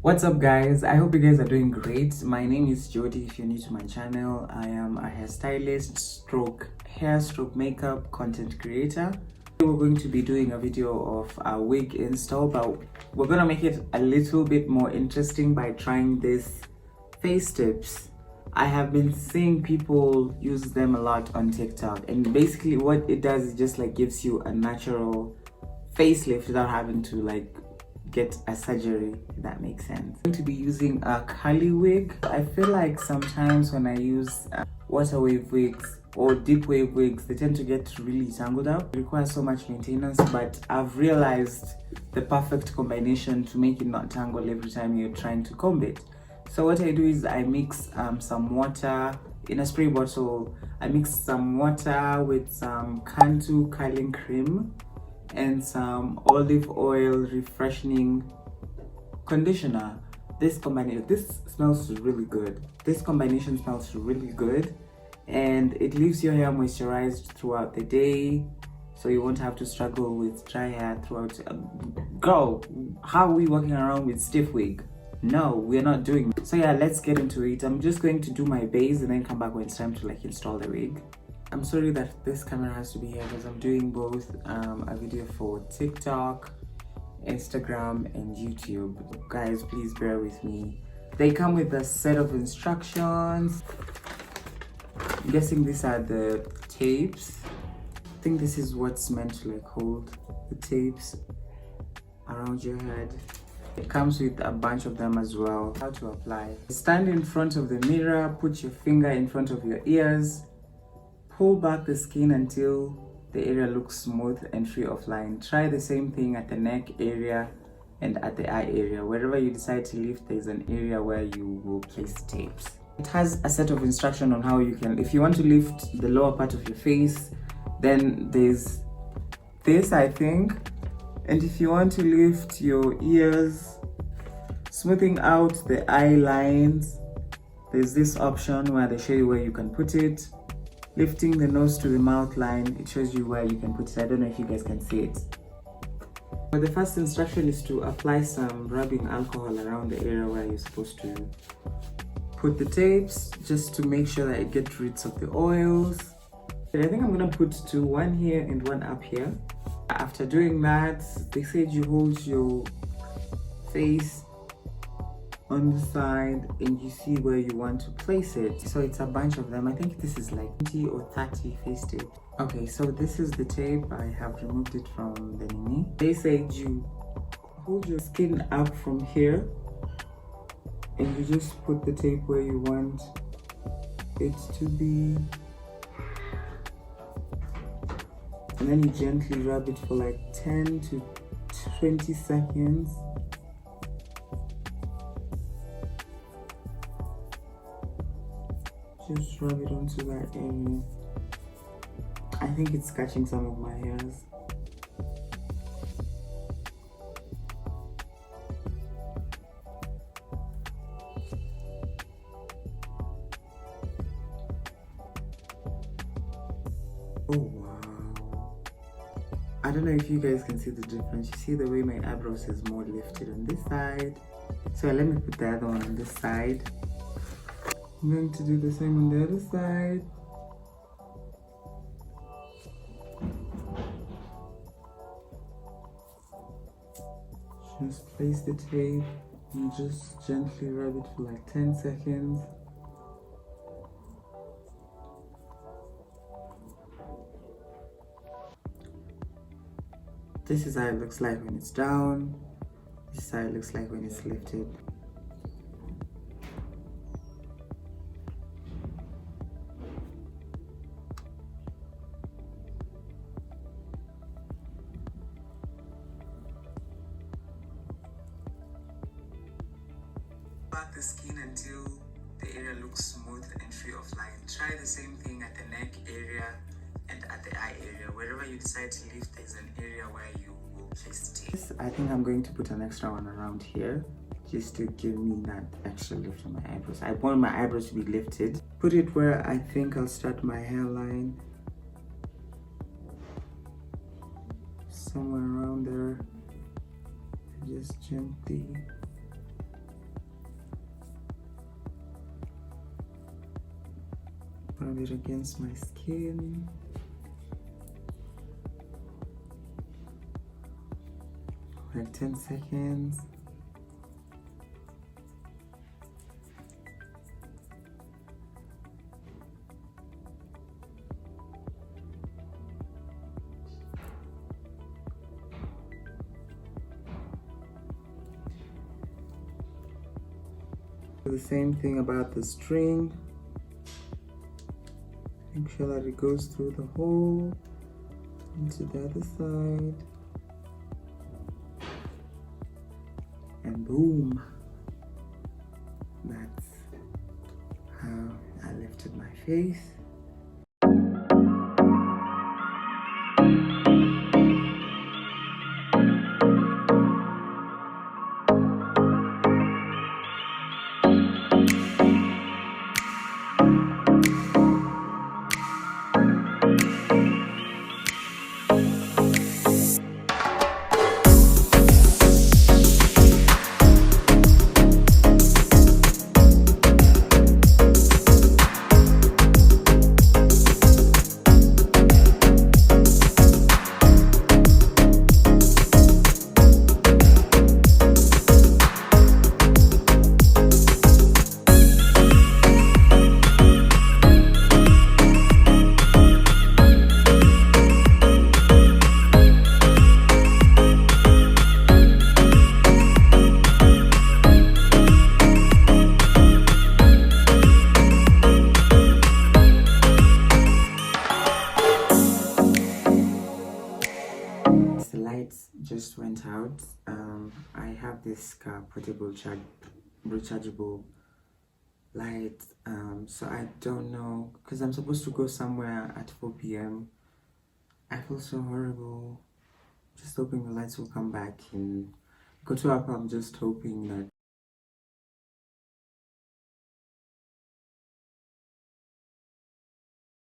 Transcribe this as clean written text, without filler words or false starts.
What's up guys, I hope you guys are doing great. My name is Jody. If you're new to my channel, I am a hairstylist stroke hair stroke makeup content creator. We're going to be doing a video of a wig install, but we're gonna make it a little bit more interesting by trying this face tips. I have been seeing people use them a lot on TikTok, and basically what it does is just like gives you a natural facelift without having to like get a surgery, if that makes sense. I'm going to be using a curly wig. I feel like sometimes when I use water wave wigs or deep wave wigs, they tend to get really tangled up. It requires so much maintenance, but I've realized the perfect combination to make it not tangle every time you're trying to comb it. So what I do is I mix some water in a spray bottle. I mix some water with some Cantu curling cream and some olive oil refreshing conditioner. This smells really good. This combination smells really good, and it leaves your hair moisturized throughout the day, so you won't have to struggle with dry hair throughout. Girl, how are we walking around with stiff wig? No, we're not doing that. So yeah, let's get into it. I'm just going to do my base and then come back when it's time to like install the wig. I'm sorry that this camera has to be here because I'm doing both a video for TikTok, Instagram, and YouTube. Guys, please bear with me. They come with a set of instructions. I'm guessing these are the tapes. I think this is what's meant to like hold the tapes around your head. It comes with a bunch of them as well. How to apply. Stand in front of the mirror, put your finger in front of your ears. Pull back the skin until the area looks smooth and free of line. Try the same thing at the neck area and at the eye area. Wherever you decide to lift, there's an area where you will place tapes. It has a set of instruction on how you can, if you want to lift the lower part of your face, then there's this, I think. And if you want to lift your ears, smoothing out the eye lines, there's this option where they show you where you can put it. Lifting the nose to the mouth line, it shows you where you can put it. I don't know if you guys can see it. But the first instruction is to apply some rubbing alcohol around the area where you're supposed to put the tapes, just to make sure that it gets rid of the oils. And I think I'm gonna put two, one here and one up here. After doing that, they said you hold your face on the side and you see where you want to place it. So it's a bunch of them. I think this is like 20 or 30 face tape. Okay, so this is the tape. I have removed it from the Nini. They said you hold your skin up from here and you just put the tape where you want it to be, and then you gently rub it for like 10 to 20 seconds. Just rub it onto that area. I think it's catching some of my hairs. Oh wow. I don't know if you guys can see the difference. You see the way my eyebrows is more lifted on this side. So let me put the other one on this side. I'm going to do the same on the other side. Just place the tape and just gently rub it for like 10 seconds. This is how it looks like when it's down. This is how it looks like when it's lifted. Back the skin until the area looks smooth and free of line. Try the same thing at the neck area and at the eye area. Wherever you decide to lift, there's an area where you will place the tape. I think I'm going to put an extra one around here just to give me that extra lift on my eyebrows. I want my eyebrows to be lifted. Put it where I think I'll start my hairline. Somewhere around there. Just gently rub it against my skin. Like 10 seconds. The same thing about the string. Make sure that it goes through the hole into the other side. And boom. That's how I lifted my face. The lights just went out. I have this portable rechargeable light, so I don't know, because I'm supposed to go somewhere at 4 p.m. I feel so horrible. Just hoping the lights will come back and go to up. I'm just hoping that